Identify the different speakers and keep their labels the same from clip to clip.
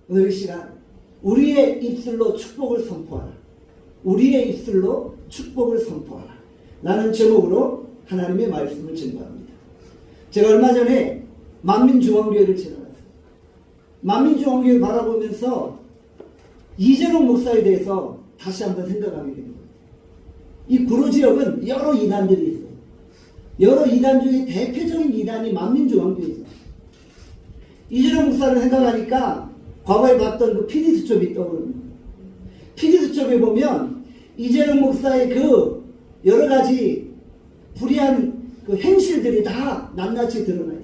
Speaker 1: 오늘 이 시간 우리의 입술로 축복을 선포하라. 우리의 입술로 축복을 선포하라. 라는 제목으로 하나님의 말씀을 증거합니다. 제가 얼마 전에 만민중앙교회를 지나갔어요. 만민중앙교회를 바라보면서 이재롱 목사에 대해서 다시 한번 생각하게 됩니다. 이 구로 지역은 여러 이단들이 있어요. 여러 이단 중에 대표적인 이단이 만민중앙교회죠. 이재롱 목사를 생각하니까 과거에 봤던 그 PD수첩이 떠오릅니다. PD수첩에 보면 이재롱 목사의 그 여러 가지 불의한 그 행실들이 다 낱낱이 드러나 있어요.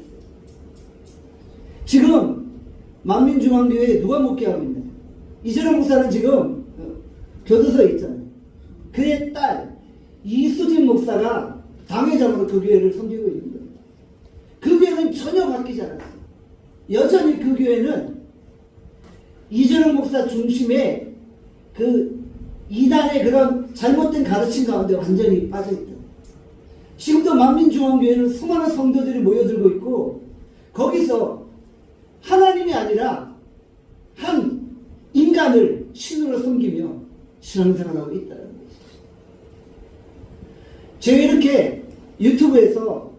Speaker 1: 지금 만민중앙교회에 누가 목회하고 있나요? 이재롱 목사는 지금 교도소에 있잖아요. 그의 딸 이수진 목사가 당회장으로 그 교회를 섬기고 있는 거예요. 그 교회는 전혀 바뀌지 않았어요. 여전히 그 교회는 이재롱 목사 중심의 그 이단의 그런 잘못된 가르침 가운데 완전히 빠져있다. 지금도 만민중앙교회는 수많은 성도들이 모여들고 있고 거기서 하나님이 아니라 한 인간을 신으로 섬기며 신앙생활하고 있다는 것이죠. 제가 이렇게 유튜브에서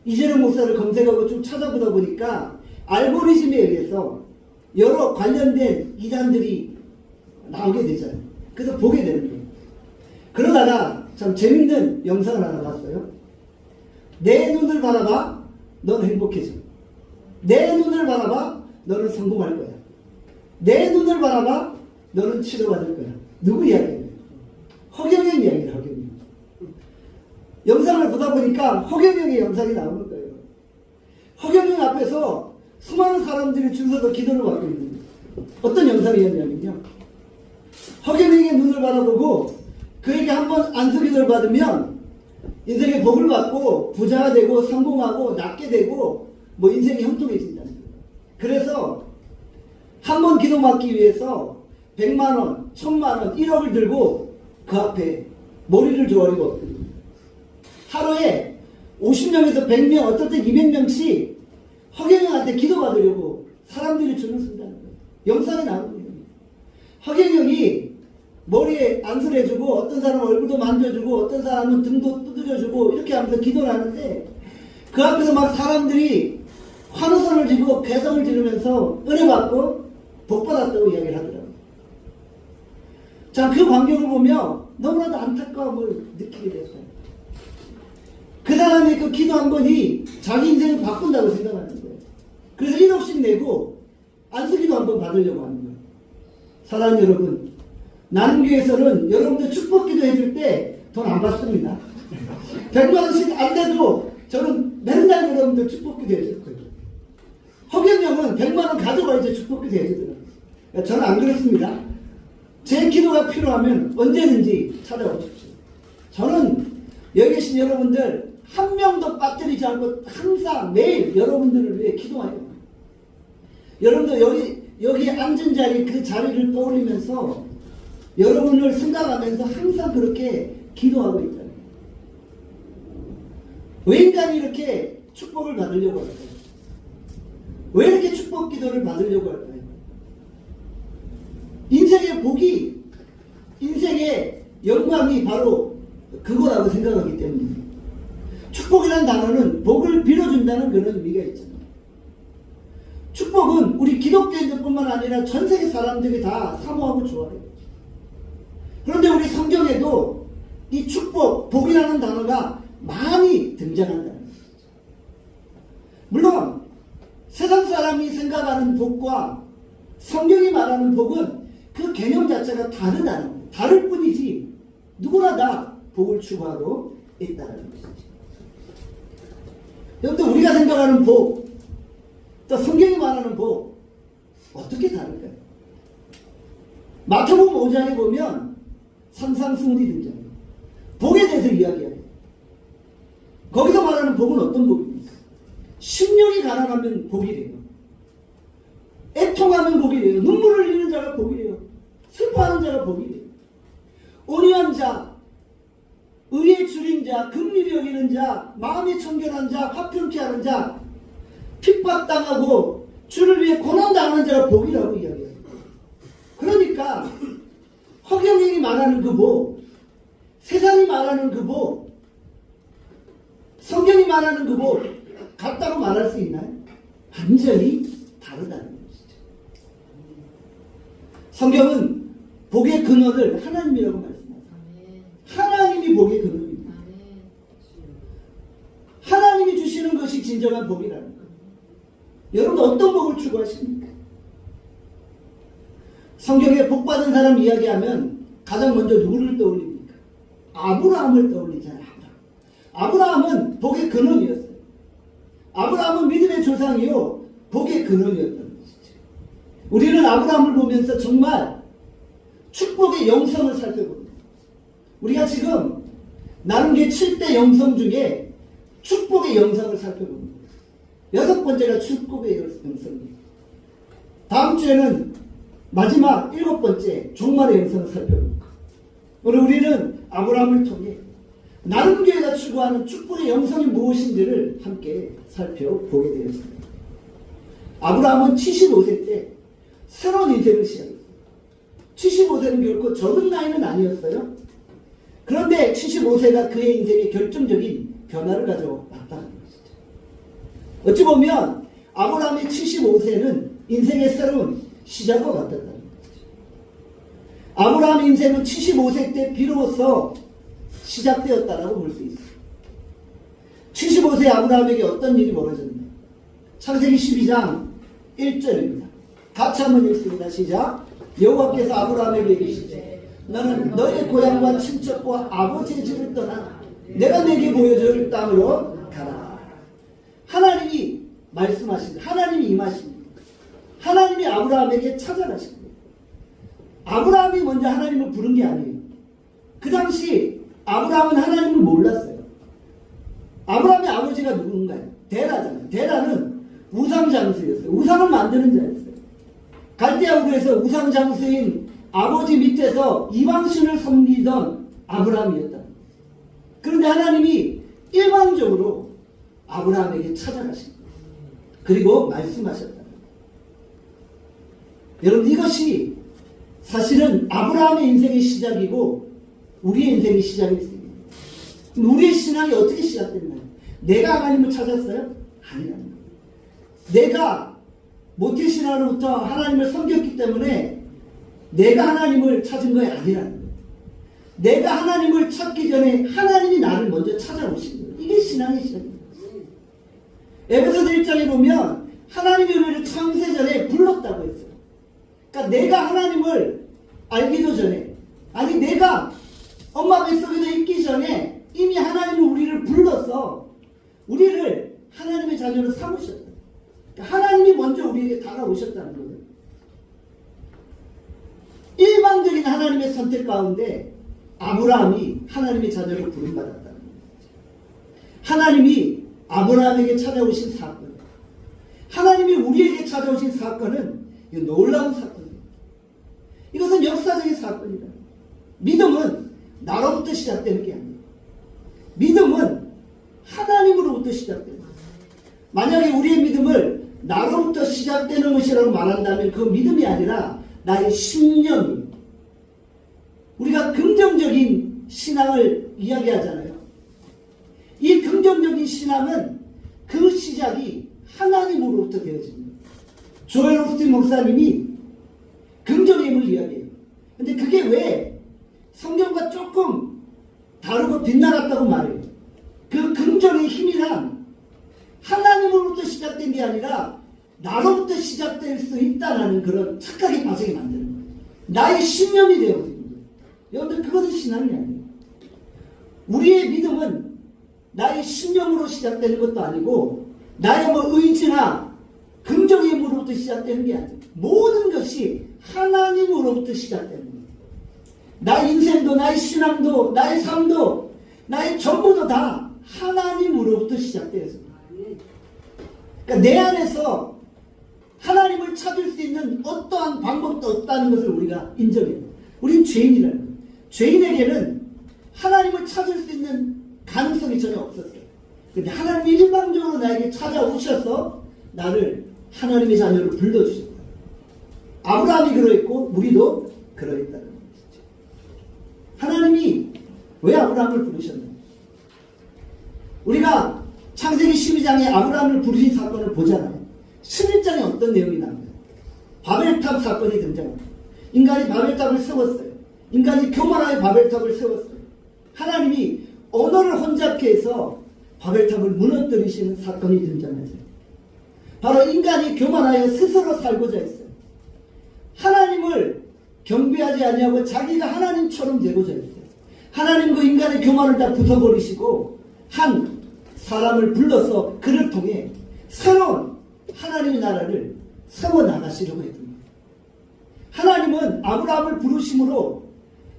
Speaker 1: 이재롱 목사를 검색하고 좀 찾아보다 보니까 알고리즘에 의해서 여러 관련된 이단들이 나오게 되잖아요. 그래서 보게 되는 거예요. 그러다가 참 재밌는 영상을 하나 봤어요. 내 눈을 바라봐 넌 행복해져. 내 눈을 바라봐 너는 성공할 거야. 내 눈을 바라봐 너는 치료받을 거야. 누구 이야기예요? 허경영 이야기예요. 허경영. 영상을 보다 보니까 허경영의 영상이 나오는 거예요. 허경영 앞에서 수많은 사람들이 줄 서서 기도를 받고 있는 거예요. 어떤 영상이었냐면요. 허경영의 눈을 바라보고 그에게 한번 안수기도를 받으면 인생의 복을 받고 부자가 되고 성공하고 낫게 되고 뭐 인생이 형통해진다는 거예요. 그래서 한 번 기도 받기 위해서 100만원, 1000만원, 1억을 들고 그 앞에 머리를 조아리고 하루에 50명에서 100명, 어떨 때 200명씩 허경영한테 기도받으려고 사람들이 줄을 쓴다는 거예요. 영상에 나오는 거예요. 허경영이 머리에 안수를 해주고 어떤 사람은 얼굴도 만져주고 어떤 사람은 등도 두드려주고 이렇게 하면서 기도를 하는데 그 앞에서 막 사람들이 환호성을 지르고 괴성을 지르면서 은혜받고 복받았다고 이야기를 하더라고요. 자, 그 광경을 보며 너무나도 안타까움을 느끼게 됐어요. 그 사람의 그 기도 한 번이 자기 인생을 바꾼다고 생각하는 거예요. 그래서 1억씩 내고 안수기도 한 번 받으려고 하는 거예요. 사랑하는 여러분, 나눔교회에서는 여러분들 축복기도 해줄 때 돈 안 받습니다. 100만원씩 안 내도 저는 맨날 여러분들 축복기도 해줄 거예요. 허경영은 100만원 가져가야지 축복기도 해주더라고요. 저는 안 그렇습니다. 제 기도가 필요하면 언제든지 찾아오십시오. 저는 여기 계신 여러분들 한 명도 빠뜨리지 않고 항상 매일 여러분들을 위해 기도해요. 여러분들 여기 앉은 자리 그 자리를 떠올리면서 여러분을 생각하면서 항상 그렇게 기도하고 있다. 왜 인간이 이렇게 축복을 받으려고 할까요? 왜 이렇게 축복 기도를 받으려고 할까요? 인생의 복이, 인생의 영광이 바로 그거라고 생각하기 때문입니다. 축복이라는 단어는 복을 빌어준다는 그런 의미가 있잖아요. 축복은 우리 기독교인들뿐만 아니라 전 세계 사람들이 다 사모하고 좋아해요. 그런데 우리 성경에도 이 축복, 복이라는 단어가 많이 등장한다는 거죠. 물론 세상 사람이 생각하는 복과 성경이 말하는 복은 그 개념 자체가 다르다는 거예요. 다를 뿐이지 누구나 다 복을 추구하고 있다는 것이죠. 여러분들 우리가 생각하는 복, 또 성경이 말하는 복 어떻게 다를까요? 마태복음 5장에 보면 산상수훈이 등장해요. 복에 대해서 이야기해요. 거기서 말하는 복은 어떤 복입니까? 심령이 가난하면 복이래요. 애통하면 복이래요. 눈물을 흘리는 자가 복이래요. 슬퍼하는 자가 복이래요. 온유한 자, 의에 줄인 자, 긍휼히 여기는 자, 마음이 청결한 자, 화평케 하는 자, 핍박당하고 주를 위해 고난당하는 자가 복이라고 이야기해요. 허경영이 말하는 그 복, 세상이 말하는 그 복, 성경이 말하는 그 복 같다고 말할 수 있나요? 완전히 다르다는 것이죠. 성경은 복의 근원을 하나님이라고 말씀합니다. 하나님이 복의 근원입니다. 하나님이 주시는 것이 진정한 복이라는 거예요. 여러분 어떤 복을 추구하십니까? 성경에 복받은 사람 이야기하면 가장 먼저 누구를 떠올립니까? 아브라함을 떠올리잖아요. 아브라함은 복의 근원이었어요. 아브라함은 믿음의 조상이요 복의 근원이었던 것이죠. 우리는 아브라함을 보면서 정말 축복의 영성을 살펴봅니다. 우리가 지금 나눈 게 7대 영성 중에 축복의 영성을 살펴봅니다. 6번째가 축복의 영성입니다. 다음 주에는 마지막 7번째 종말의 영성을 살펴봅니다. 오늘 우리는 아브라함을 통해 나눔교회가 추구하는 축복의 영성이 무엇인지를 함께 살펴보게 되었습니다. 아브라함은 75세 때 새로운 인생을 시작했어요. 75세는 결코 적은 나이는 아니었어요. 그런데 75세가 그의 인생에 결정적인 변화를 가져왔다는 것이죠. 어찌 보면 아브라함의 75세는 인생의 새로운 시작과 같았다는 것이죠. 아브라함의 인생은 75세 때 비로소 시작되었다라고 볼 수 있어요. 75세 아브라함에게 어떤 일이 벌어졌나요? 창세기 12장 1절입니다. 같이 한번 읽습니다. 시작. 여호와께서 아브라함에게 이르시되 너는 너의 고향과 친척과 아버지의 집을 떠나 내가 내게 보여줄 땅으로 가라. 하나님이 말씀하십니다. 하나님이 임하십니다. 하나님이 아브라함에게 찾아가십니다. 아브라함이 먼저 하나님을 부른 게 아니에요. 그 당시 아브라함은 하나님을 몰랐어요. 아브라함의 아버지가 누군가요? 데라잖아요. 데라는 우상장수였어요. 우상을 만드는 자였어요. 갈대아 우르에서 우상장수인 아버지 밑에서 이방신을 섬기던 아브라함이었다. 그런데 하나님이 일방적으로 아브라함에게 찾아가신 거예요. 그리고 말씀하셨다. 여러분 이것이 사실은 아브라함의 인생의 시작이고 우리의 인생의 시작이 있습니다. 우리의 신앙이 어떻게 시작됐나요? 내가 하나님을 찾았어요? 아니야. 내가 모태신앙으로부터 하나님을 섬겼기 때문에 내가 하나님을 찾은 것이 아니라는 거예요. 내가 하나님을 찾기 전에 하나님이 나를 먼저 찾아오신 거예요. 이게 신앙의 시작입니다. 에베소서 1장에 보면 하나님이 우리를 창세전에 불렀다고 했어요. 그러니까 내가 하나님을 알기도 전에, 아니 내가 엄마 뱃속에서 있기 전에 이미 하나님이 우리를 불러서 우리를 하나님의 자녀로 삼으셨다. 그러니까 하나님이 먼저 우리에게 다가오셨다는 거예요. 일방적인 하나님의 선택 가운데 아브라함이 하나님의 자녀로 부름받았다는 거예요. 하나님이 아브라함에게 찾아오신 사건, 하나님이 우리에게 찾아오신 사건은 놀라운 사건입니다. 이것은 역사적인 사건이다. 믿음은 나로부터 시작되는 게 아니에요. 믿음은 하나님으로부터 시작됩니다. 만약에 우리의 믿음을 나로부터 시작되는 것이라고 말한다면 그 믿음이 아니라 나의 신념입니다. 우리가 긍정적인 신앙을 이야기하잖아요. 이 긍정적인 신앙은 그 시작이 하나님으로부터 되어집니다. 조엘 오스틴 목사님이 긍정의 힘을 이야기해요. 근데 그게 왜 성경과 조금 다르고 빗나갔다고 말해요. 그 긍정의 힘이란 하나님으로부터 시작된 게 아니라 나로부터 시작될 수 있다는 그런 착각에 빠지게 만드는 거예요. 나의 신념이 되어버리는 거예요. 여러분들 그것은 신앙이 아니에요. 우리의 믿음은 나의 신념으로 시작되는 것도 아니고 나의 의지나 긍정의 힘으로부터 시작되는 게 아니에요. 모든 것이 하나님으로부터 시작되는 거예요. 나의 인생도 나의 신앙도 나의 삶도 나의 전부도 다 하나님으로부터 시작되었습니다. 그러니까 내 안에서 하나님을 찾을 수 있는 어떠한 방법도 없다는 것을 우리가 인정해요. 우린 죄인이라는 거예요. 죄인에게는 하나님을 찾을 수 있는 가능성이 전혀 없었어요. 그런데 하나님이 일방적으로 나에게 찾아오셔서 나를 하나님의 자녀로 불러주셨다. 아브라함이 그러했고 우리도 그러했다는 것이죠. 하나님이 왜 아브라함을 부르셨나요? 우리가 창세기 12장에 아브라함을 부르신 사건을 보잖아요. 11장에 어떤 내용이 나옵니다. 바벨탑 사건이 등장합니다. 인간이 바벨탑을 세웠어요. 인간이 교만하게 바벨탑을 세웠어요. 하나님이 언어를 혼잡케 해서 바벨탑을 무너뜨리시는 사건이 등장했어요. 바로 인간이 교만하여 스스로 살고자 했어요. 하나님을 경배하지 아니하고 자기가 하나님처럼 되고자 했어요. 하나님 그 인간의 교만을 다 부숴버리시고 한 사람을 불러서 그를 통해 새로운 하나님의 나라를 세워나가시려고 했습니다. 하나님은 아브라함을 부르심으로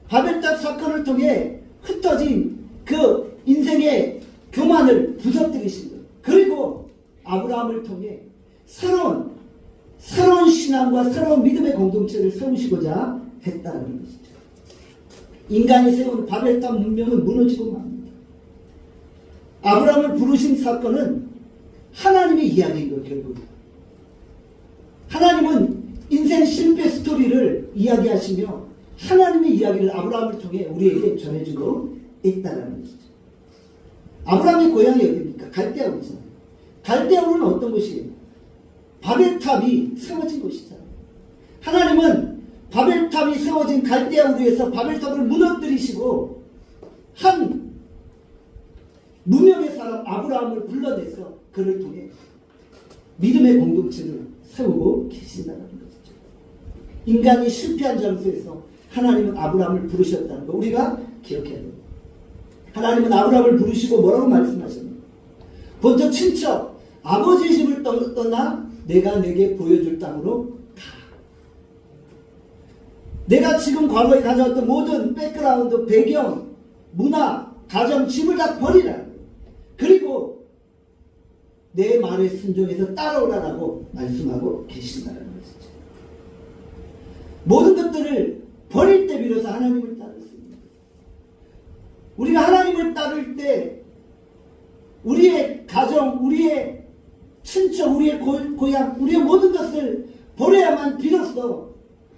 Speaker 1: 바벨탑 사건을 통해 흩어진 그 인생의 교만을 부서뜨리신 거예요. 그리고 아브라함을 통해 새로운 신앙과 새로운 믿음의 공동체를 세우시고자 했다는 것이죠. 인간이 세운 바벨탑 문명은 무너지고 맙니다. 아브라함을 부르신 사건은 하나님의 이야기인 거예요. 결국 하나님은 인생 실패 스토리를 이야기하시며 하나님의 이야기를 아브라함을 통해 우리에게 전해주고 있다는 것이죠. 아브라함의 고향이 어디입니까? 갈대아우르잖아요. 갈대아우르는 어떤 곳이에요? 바벨탑이 세워진 곳이잖아요. 하나님은 바벨탑이 세워진 갈대아우르에서 바벨탑을 무너뜨리시고 한 무명의 사람 아브라함을 불러내서 그를 통해 믿음의 공동체를 세우고 계신다는 것이죠. 인간이 실패한 장소에서 하나님은 아브라함을 부르셨다는 거 우리가 기억해야 됩니다. 하나님은 아브라함을 부르시고 뭐라고 말씀하셨나요? 본토 친척 아버지 집을 떠나 내가 내게 보여줄 땅으로 가. 내가 지금 과거에 가져왔던 모든 백그라운드, 배경, 문화, 가정, 집을 다 버리라. 그리고 내 말에 순종해서 따라오라라고 말씀하고 계신다는 것이죠. 모든 것들을 버릴 때 비로소 하나님을 따르습니다. 우리가 하나님을 따를 때 우리의 가정, 우리의 친척, 우리의 고향, 우리의 모든 것을 버려야만 비로소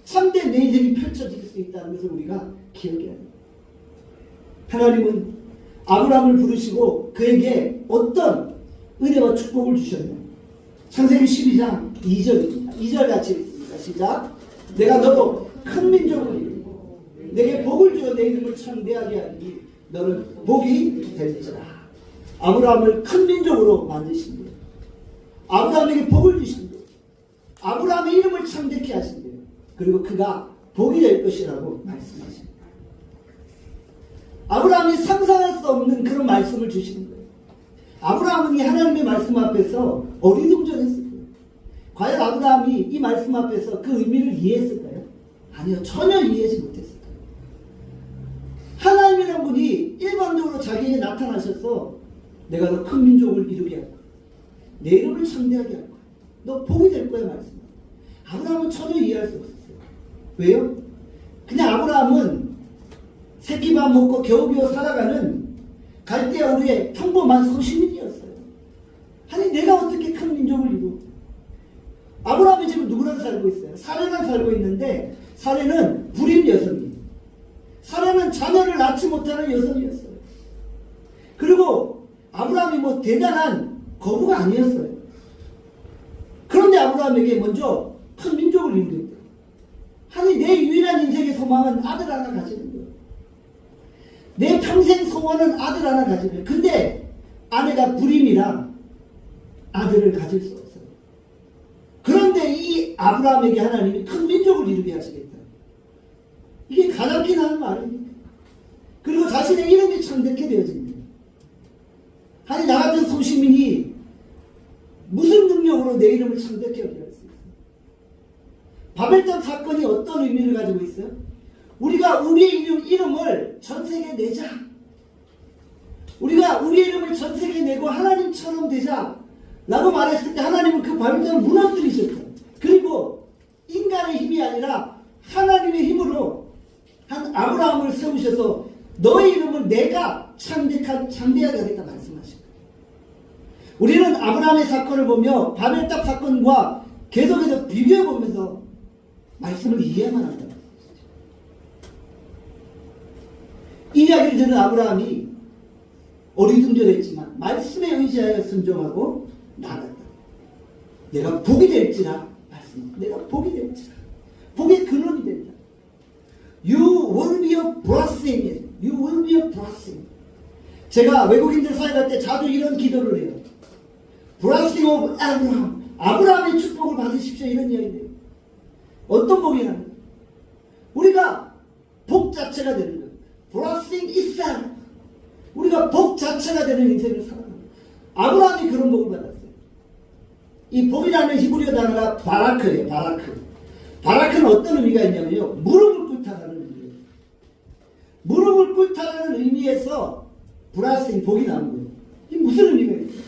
Speaker 1: 참된 내 인생이 펼쳐질 수 있다는 것을 우리가 기억해야 합니다. 하나님은 아브라함을 부르시고 그에게 어떤 은혜와 축복을 주셨나요? 창세기 12장 2절입니다. 2절 같이 읽습니다. 시작. 내가 너도 큰 민족을 이루고 내게 복을 주어 내 이름을 창대하게 하니 너는 복이 될지라. 아브라함을 큰 민족으로 만드신 거예요. 아브라함에게 복을 주신 거예요. 아브라함의 이름을 창대케 하신 거예요. 그리고 그가 복이 될 것이라고 말씀하신 거예요. 아브라함이 상상할 수 없는 그런 말씀을 주시는 거예요. 아브라함은 이 하나님의 말씀 앞에서 어리둥절했을 거예요. 과연 아브라함이 이 말씀 앞에서 그 의미를 이해했을까요? 아니요. 전혀 이해하지 못했을 거예요. 하나님이라는 분이 일반적으로 자기에게 나타나셔서 내가 너 큰 민족을 이루게 할 거야. 내 이름을 창대하게 할 거야. 너 복이 될 거야 말씀. 아브라함은 전혀 이해할 수 없었어요. 왜요? 그냥 아브라함은 새끼밥 먹고 겨우겨우 살아가는 갈대아우르의 평범한 소시민이었어요. 아니 내가 어떻게 큰 민족을 이루? 아브라함이 지금 누구랑 살고 있어요? 사례랑 살고 있는데 사례는 불임 여성이에요. 사례는 자녀를 낳지 못하는 여성이었어요. 그리고 아브라함이 뭐 대단한 거부가 아니었어요. 그런데 아브라함에게 먼저 큰 민족을 이루게 돼요. 아니 내 유일한 인생의 소망은 아들 하나 가지는 거예요. 내 평생 소원은 아들 하나 가지는 거예요. 근데 아내가 불임이라 아들을 가질 수 없어요. 그런데 이 아브라함에게 하나님이 큰 민족을 이루게 하시겠다. 이게 가볍게 나온 말입니까? 그리고 자신의 이름이 창대케 되어집니다. 아니 나 같은 소시민이 무슨 능력으로 내 이름을 창대케 하게 할 수 있어요? 바벨탑 사건이 어떤 의미를 가지고 있어요? 우리가 우리의 이름을 전 세계에 내자. 우리가 우리의 이름을 전 세계에 내고 하나님처럼 되자 라고 말했을 때 하나님은 그 바벨탑을 무너뜨리셨어요. 그리고 인간의 힘이 아니라 하나님의 힘으로 한 아브라함을 세우셔서 너의 이름을 내가 창대하게 하겠다 말씀하신 거예요. 우리는 아브라함의 사건을 보며 바벨탑 사건과 계속해서 비교해보면서 말씀을 이해만 한다. 이야기를 들은 아브라함이 어리둥절했지만 말씀에 의지하여 순종하고 나아갔다. 내가 복이 될지라 말씀. 내가 복이 될지라. 복의 근원이 된다. You will be a blessing. You will be a blessing. 제가 외국인들 사회 갈 때 자주 이런 기도를 해요. Blessing of Abraham. 아브라함의 축복을 받으십시오. 이런 이야기예요. 어떤 복이냐면 우리가 복 자체가 되는 거예요. Blessing itself. 우리가 복 자체가 되는 인생을 살아가는 거예요. 아브라함이 그런 복을 받았어요. 이 복이라는 히브리어 단어가 바라크예요. 바라크. 바라크는 어떤 의미가 있냐면요. 무릎을 꿇다라는 의미예요. 무릎을 꿇다라는 의미에서 블레싱, 복이 나온 거예요. 이게 무슨 의미가 있어요?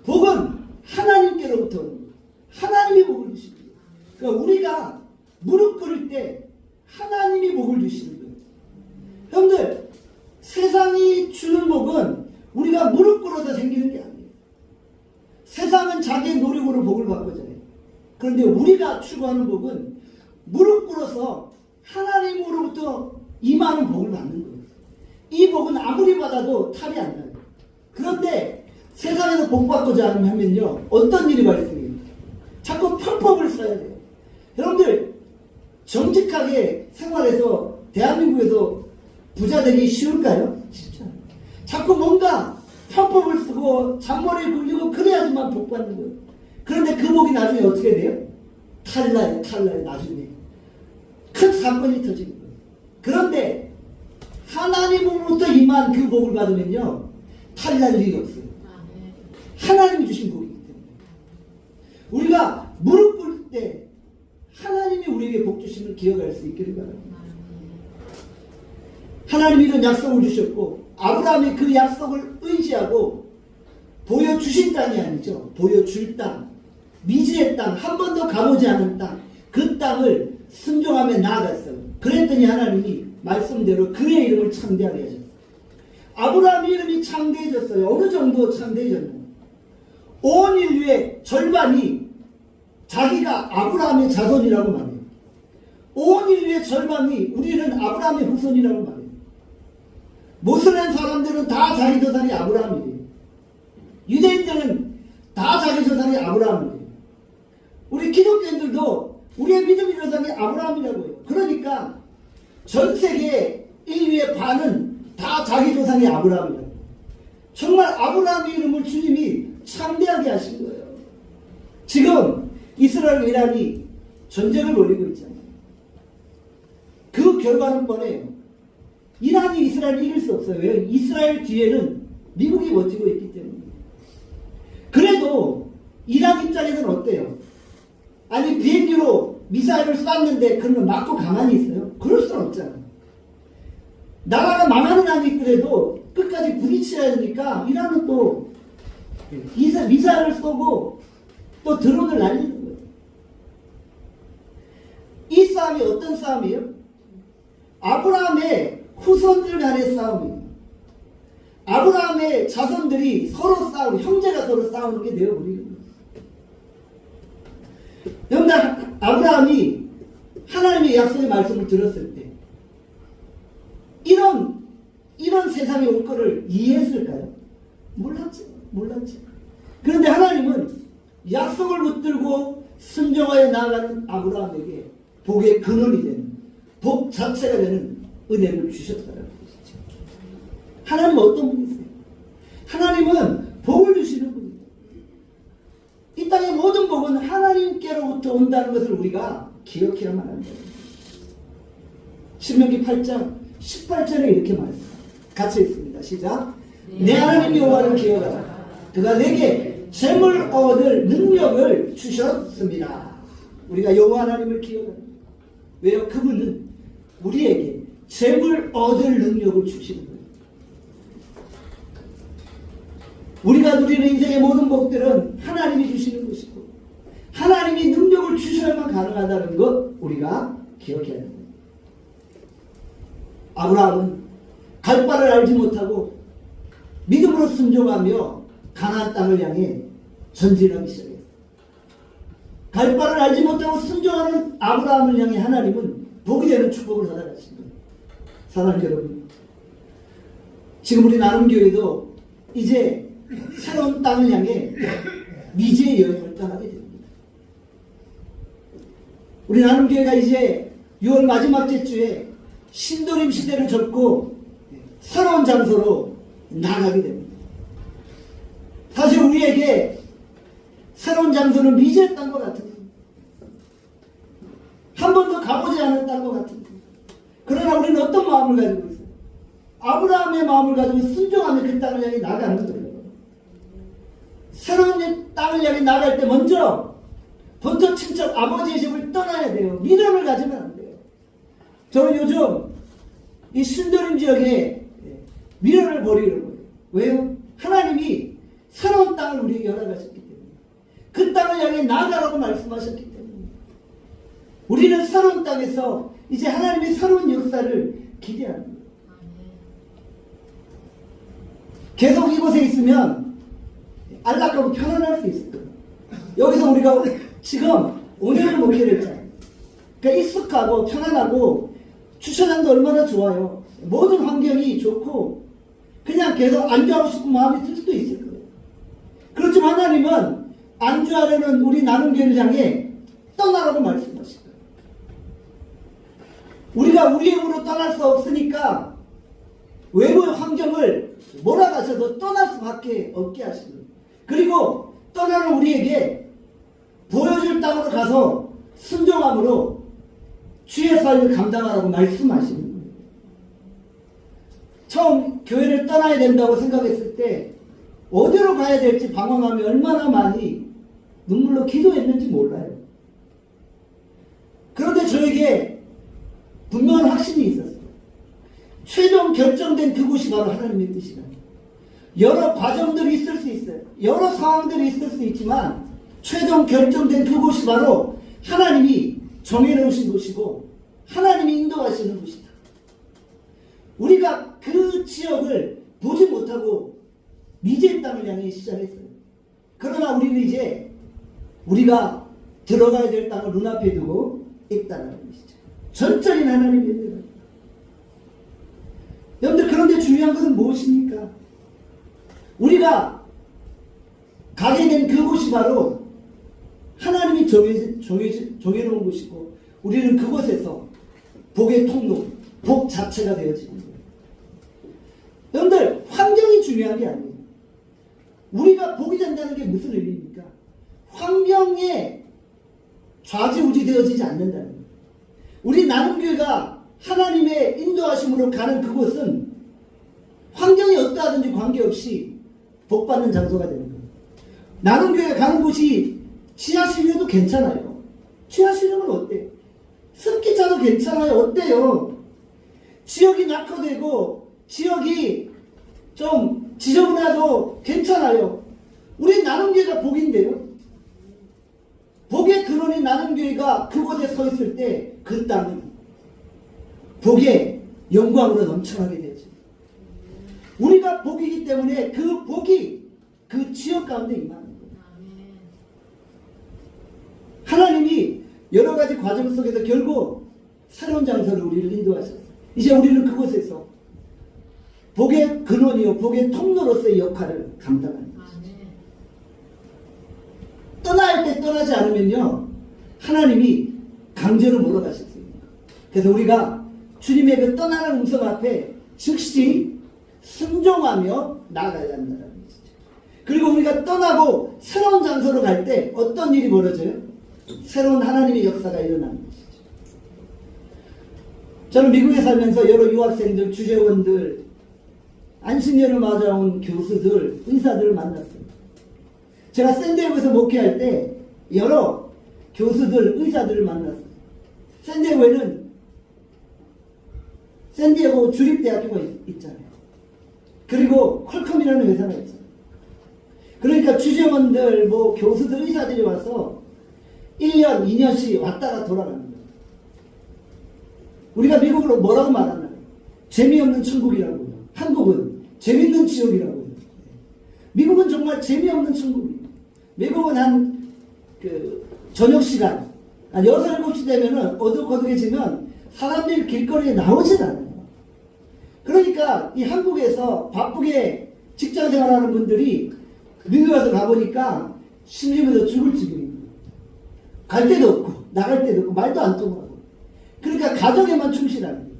Speaker 1: 복은 하나님께로부터 오는 거예요. 하나님이 복을 주시는 거예요. 그러니까 우리가 무릎 꿇을 때 하나님이 복을 주시는 거예요. 형들, 세상이 주는 복은 우리가 무릎 꿇어서 생기는 게 아니에요. 세상은 자기의 노력으로 복을 받고자 해요. 그런데 우리가 추구하는 복은 무릎 꿇어서 하나님으로부터 임하는 복을 받는 거예요. 이 복은 아무리 받아도 탈이 안 나요. 그런데 세상에서 복 받고자 하면요, 어떤 일이 발생해요? 자꾸 편법을 써야 돼요. 여러분들, 정직하게 생활해서 대한민국에서 부자 되기 쉬울까요? 쉽지 않아요. 자꾸 뭔가 편법을 쓰고 잔머리를 굴리고 그래야지만 복 받는 거예요. 그런데 그 복이 나중에 어떻게 돼요? 탈나요, 나중에. 큰 사건이 터지는 거예요. 그런데 하나님으로부터 임한 그 복을 받으면요, 탈날 일이 없어요. 하나님이 주신 복이기 때문에. 우리가 무릎 꿇을 때 하나님이 우리에게 복 주심을 기억할 수 있기를 바랍니다. 하나님이 이런 약속을 주셨고 아브라함이 그 약속을 의지하고 보여주신 땅이 아니죠. 보여줄 땅, 미지의 땅, 한 번도 가보지 않은 땅, 그 땅을 순종하며 나아갔어요. 그랬더니 하나님이 말씀대로 그의 이름을 창대하게 하셨어요. 아브라함 이름이 창대해졌어요. 어느 정도 창대해졌나요? 온 인류의 절반이 자기가 아브라함의 자손이라고 말해요. 온 인류의 절반이 우리는 아브라함의 후손이라고 말해요. 모슬렘 사람들은 다 자기 조상이 아브라함이에요. 유대인들은 다 자기 조상이 아브라함이에요. 우리 기독교인들도 우리의 믿음의 조상이 아브라함이라고 해요. 그러니까 전 세계 인류의 반은 다 자기 조상이 아브라함이라고 해요. 정말 아브라함의 이름을 주님이 창대하게 하신 거예요. 지금 이스라엘 이란이 전쟁을 벌이고 있잖아요. 그 결과는 뻔해요. 이란이 이스라엘을 이길 수 없어요. 왜? 이스라엘 뒤에는 미국이 버티고 있기 때문에. 그래도 이란 입장에서는 어때요? 아니 비행기로 미사일을 쐈는데 그러면 맞고 가만히 있어요? 그럴 수는 없잖아요. 나라가 망하는 한이 있더라도 끝까지 부딪혀야 되니까 이란은 또 미사일을 쏘고 또 드론을 날리는 거예요. 이 싸움이 어떤 싸움이에요? 아브라함의 후손들 간의 싸움이에요. 아브라함의 자손들이 서로 싸우고 형제가 서로 싸우는 게 되어버리는 거예요. 여러분들, 아브라함이 하나님의 약속의 말씀을 들었을 때 이런 세상에 올 거를 이해했을까요? 몰랐죠. 그런데 하나님은 약속을 붙들고 순종하여 나아가는 아브라함에게 복의 근원이 되는, 복 자체가 되는 은혜를 주셨다는 것이죠. 하나님은 어떤 분이세요? 하나님은 복을 주시는 분입니다. 이 땅의 모든 복은 하나님께로부터 온다는 것을 우리가 기억해야만 합니다. 신명기 8장 18절에 이렇게 말합니다. 같이 읽습니다. 시작. 내 하나님 여호와를 기억하라. 그가 내게 재물 얻을 능력을 주셨습니다. 우리가 여호와 하나님을 기억합니다. 왜요? 그분은 우리에게 재물 얻을 능력을 주시는 거예요. 우리가 누리는 인생의 모든 복들은 하나님이 주시는 것이고 하나님이 능력을 주셔야만 가능하다는 것 우리가 기억해야 합니다. 아브라함은 갈 바를 알지 못하고 믿음으로 순종하며 가나안 땅을 향해 전진하기 시작했어요. 갈 바를 알지 못하고 순종하는 아브라함을 향해 하나님은 복이 되는 축복을 받아가신 거예요. 사랑하는 여러분, 지금 우리 나눔교회도 이제 새로운 땅을 향해 미지의 여행을 떠나게 됩니다. 우리 나눔교회가 이제 6월 마지막 주에 신도림 시대를 접고 새로운 장소로 나가게 됩니다. 사실 우리에게 새로운 장소는 미지의 땅과 같은, 한 번도 가보지 않은 땅과 같은, 그러나 우리는 어떤 마음을 가지고 있어요? 아브라함의 마음을 가지고 순종하며 그 땅을 향해 나가는 거예요. 새로운 땅을 향해 나갈 때 먼저 본토 친척 아버지의 집을 떠나야 돼요. 미련을 가지면 안 돼요. 저는 요즘 이 신도림 지역에 미련을 버리려고 해요. 왜요? 하나님이 새로운 땅을 우리에게 허락하셨기 때문에, 그 땅을 향해 나가라고 말씀하셨기 때문에 우리는 새로운 땅에서 이제 하나님의 새로운 역사를 기대합니다. 계속 이곳에 있으면 안락하고 편안할 수 있을 거예요. 여기서 우리가 지금 5년을 목회를 했잖아요. 그러니까 익숙하고 편안하고 주차장도 얼마나 좋아요. 모든 환경이 좋고 그냥 계속 안주하고 싶은 마음이 들 수도 있을 거예요. 그렇지만 하나님은 안주하려는 우리 나눔교회를 향해 떠나라고 말씀하실 거예요. 우리가 우리의 힘으로 떠날 수 없으니까 외부의 환경을 몰아가셔서 떠날 수밖에 없게 하시는 거예요. 그리고 떠나는 우리에게 보여줄 땅으로 가서 순종함으로 주의 삶을 감당하라고 말씀하시는 거예요. 처음 교회를 떠나야 된다고 생각했을 때 어디로 가야 될지 방황하며 얼마나 많이 눈물로 기도했는지 몰라요. 그런데 저에게 분명한 확신이 있었어요. 최종 결정된 그곳이 바로 하나님의 뜻이다. 여러 과정들이 있을 수 있어요. 여러 상황들이 있을 수 있지만 최종 결정된 그곳이 바로 하나님이 정해놓으신 곳이고 하나님이 인도하시는 곳이다. 우리가 그 지역을 보지 못하고 미지의 땅을 향해 시작했어요. 그러나 우리는 이제 우리가 들어가야 될 땅을 눈앞에 두고 있다는 것이죠. 전적인 하나님의 은혜가. 여러분들, 그런데 중요한 것은 무엇입니까? 우리가 가게 된 그곳이 바로 하나님이 정해놓은 곳이고 우리는 그곳에서 복의 통로, 복 자체가 되어지는 거예요. 여러분들, 환경이 중요한 게 아니에요. 우리가 복이 된다는 게 무슨 의미입니까? 환경에 좌지우지 되어지지 않는다는 거예요. 우리 나눔교회가 하나님의 인도하심으로 가는 그곳은 환경이 어떠하든지 관계없이 복받는 장소가 되는 거예요. 나눔교회 가는 곳이 지하실이어도 괜찮아요. 지하실이면 어때요? 습기 차도 괜찮아요. 어때요? 지역이 낙후되고 지역이 좀 지저분해도 괜찮아요. 우리 나눔교회가 복인데요. 복의 근원인 나눔교회가 그곳에 서 있을 때 그 땅은 복의 영광으로 넘쳐나게 되죠. 우리가 복이기 때문에 그 복이 그 지역 가운데 임하는 거예요. 하나님이 여러 가지 과정 속에서 결국 새로운 장소를 우리를 인도하셨어요. 이제 우리는 그곳에서 복의 근원이요, 복의 통로로서의 역할을 감당하는 거죠. 떠나야 할 때 떠나지 않으면요, 하나님이 강제로 몰아가셨습니다. 그래서 우리가 주님의 그 떠나는 음성 앞에 즉시 순종하며 나아가야 한다는 것이죠. 그리고 우리가 떠나고 새로운 장소로 갈 때 어떤 일이 벌어져요? 새로운 하나님의 역사가 일어나는 것이죠. 저는 미국에 살면서 여러 유학생들, 주재원들, 안식년을 맞아온 교수들, 의사들을 만났어요. 제가 샌디에고에서 목회할 때 여러 교수들, 의사들을 만났어요. 샌디에고에는 샌디에고 주립대학교가 있잖아요. 그리고 퀄컴이라는 회사가 있잖아요. 그러니까 주재원들, 교수들, 의사들이 와서 1년, 2년씩 왔다가 돌아가는 거예요. 우리가 미국으로 뭐라고 말하나요? 재미없는 천국이라고요. 한국은 재밌는 지옥이라고요. 미국은 정말 재미없는 천국이에요. 미국은 저녁 시간, 한 6, 7시 되면은 어둑어둑해지면 사람들이 길거리에 나오질 않아요. 그러니까 이 한국에서 바쁘게 직장 생활하는 분들이 미국에 와서 가보니까 심심해서 죽을 지경입니다. 갈 데도 없고 나갈 데도 없고 말도 안 통하고, 그러니까 가정에만 충실하는 거예요.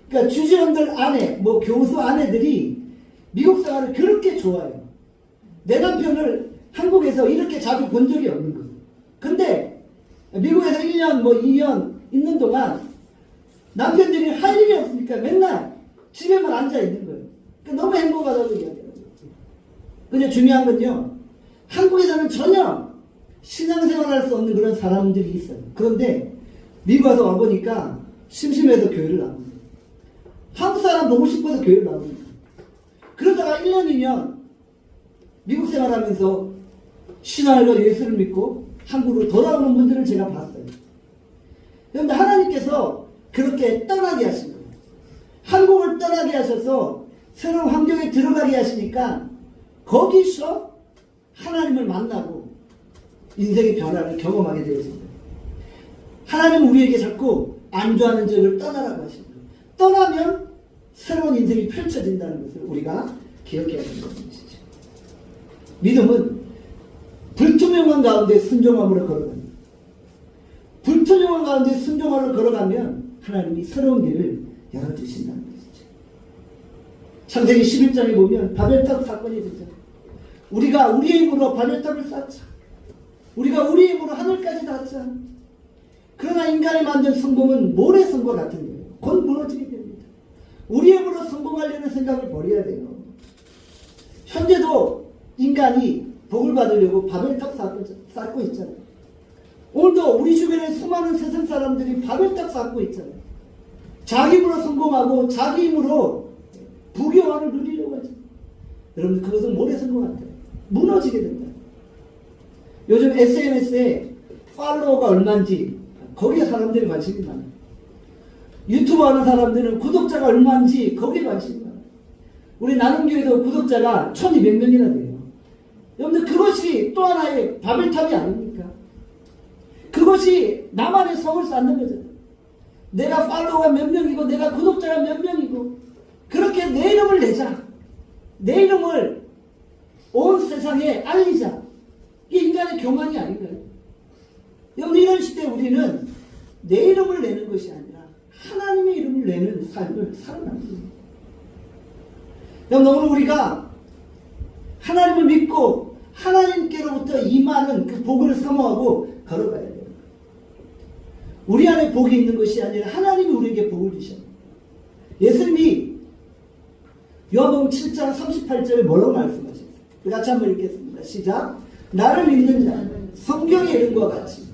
Speaker 1: 그러니까 주지원들 아내, 뭐 교수 아내들이 미국 생활을 그렇게 좋아해요. 내 남편을 한국에서 이렇게 자주 본 적이 없는 거예요. 근데 미국에서 1년 뭐 2년 있는 동안 남편들이 할 일이 없으니까 맨날 집에만 앉아 있는 거예요. 그러니까 너무 행복하다고 이야기해요. 근데 중요한 건요, 한국에서는 전혀 신앙생활할 수 없는 그런 사람들이 있어요. 그런데 미국 와서 와보니까 심심해서 교회를 나옵니다. 한국 사람 보고 싶어서 교회를 나옵니다. 그러다가 1년, 2년 미국 생활하면서 신앙과 예수를 믿고 한국으로 돌아오는 분들을 제가 봤어요. 그런데 하나님께서 그렇게 떠나게 하신 거예요. 한국을 떠나게 하셔서 새로운 환경에 들어가게 하시니까 거기서 하나님을 만나고 인생의 변화를 경험하게 되었습니다. 하나님은 우리에게 자꾸 안주하는 적을 떠나라고 하십니다. 떠나면 새로운 인생이 펼쳐진다는 것을 우리가 기억해야 하는 것이죠. 믿음은 불투명한 가운데 순종함으로 걸어갑니다. 불투명한 가운데 순종함으로 걸어가면 하나님이 새로운 길을 열어주신다는 것이죠. 창세기 11장에 보면 바벨탑 사건이 되죠. 우리가 우리의 힘으로 바벨탑을 쌓자. 우리가 우리의 힘으로 하늘까지 닿자. 그러나 인간이 만든 성공은 모래성과 같은 거예요. 곧 무너지게 됩니다. 우리의 힘으로 성공하려는 생각을 버려야 돼요. 현재도 인간이 복을 받으려고 바벨탑 쌓고 있잖아요. 오늘도 우리 주변에 수많은 세상 사람들이 바벨탑 쌓고 있잖아요. 자기 힘으로 성공하고 자기 힘으로 부귀영화를 누리려고 하죠. 여러분, 그것은 모래성과 같아요. 무너지게 된다. 요즘 SNS에 팔로워가 얼마인지 거기에 사람들이 관심이 많아요. 유튜브 하는 사람들은 구독자가 얼마인지 거기에 관심이 많아요. 우리 나눔교회도 구독자가 1200명이나 돼요. 여러분들, 그것이 또 하나의 바벨탑이 아닙니까? 그것이 나만의 성을 쌓는 거잖아요. 내가 팔로워가 몇 명이고 내가 구독자가 몇 명이고 그렇게 내 이름을 내자. 내 이름을 온 세상에 알리자. 이게 인간의 교만이 아닌가요? 여러분, 이런 시대에 우리는 내 이름을 내는 것이 아니라 하나님의 이름을 내는 삶을 살아가는 겁니다. 여러분, 오늘 우리가 하나님을 믿고 하나님께로부터 임하는 그 복을 사모하고 걸어가야 돼요. 우리 안에 복이 있는 것이 아니라 하나님이 우리에게 복을 주셔요. 예수님이 요한복음 7장 38절에 뭐라고 말씀하셨어요? 같이 한번 읽겠습니다. 시작. 나를 믿는 자는 성경의 이름과 같이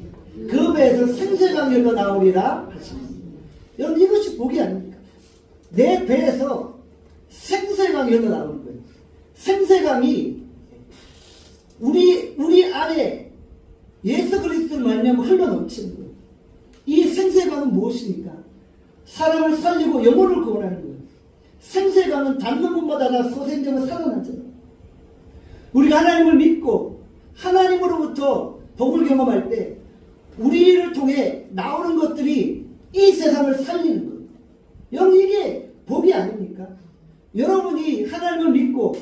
Speaker 1: 그 배에서 생수강이 흘러 나오리라 하십니다. 여러분, 이것이 복이 아닙니까? 내 배에서 생수강이 흘러 나오는 거예요. 생수강이 우리 안에 예수 그리스도를 말미암아 흘러 넘치는 거예요. 이 생수강은 무엇입니까? 사람을 살리고 영혼을 구원하는 거예요. 생수강은 닿는 곳마다 다 소생되고 살아나잖아요. 우리가 하나님을 믿고 하나님으로부터 복을 경험할 때 우리를 통해 나오는 것들이 이 세상을 살리는 거예요. 여러분, 이게 복이 아닙니까? 여러분이 하나님을 믿고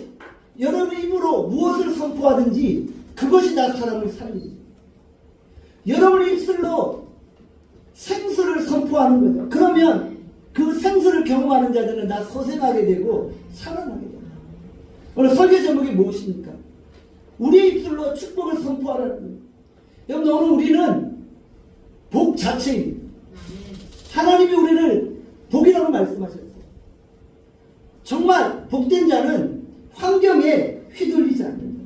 Speaker 1: 여러분의 입으로 무엇을 선포하든지 그것이 다 사람을 살립니다. 여러분의 입술로 생수를 선포하는 거죠. 그러면 그 생수를 경험하는 자들은 다 소생하게 되고 살아나게 됩니다. 오늘 설교 제목이 무엇입니까? 우리의 입술로 축복을 선포하라는 거예요. 여러분, 오늘 우리는 복 자체입니다. 하나님이 우리를 복이라고 말씀하셨어요. 정말 복된 자는 환경에 휘둘리지 않는다.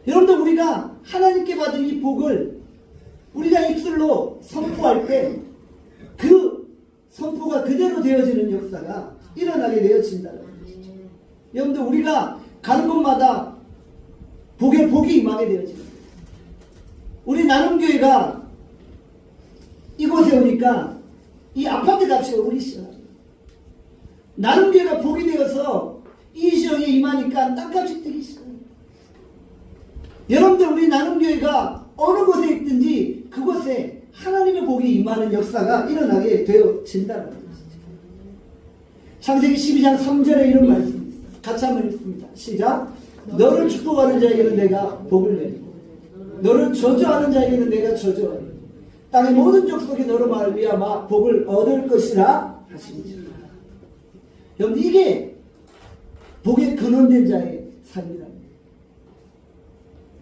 Speaker 1: 여러분들, 우리가 하나님께 받은 이 복을 우리가 입술로 선포할 때 그 선포가 그대로 되어지는 역사가 일어나게 되어진다는 것이죠. 여러분들, 우리가 가는 곳마다 복에 복이 임하게 되어집니다. 우리 나눔교회가 이곳에 오니까 이 아파트 값이 오르기 시작합니다. 나눔교회가 복이 되어서 이 지역에 임하니까 땅값이 뜨기 시작합니다. 여러분들, 우리 나눔교회가 어느 곳에 있든지 그곳에 하나님의 복이 임하는 역사가 일어나게 되어진다는 것이죠. 창세기 12장 3절에 이런 말씀이 있습니다. 같이 한번 읽습니다. 시작. 너를 축복하는 자에게는 내가 복을 내리고 너를 저주하는 자에게는 내가 저주하리니 땅의 모든 족속이 너로 말미암아 복을 얻을 것이라 하시니라. 여러분, 이게 복에 근원된 자의 삶이랍니다.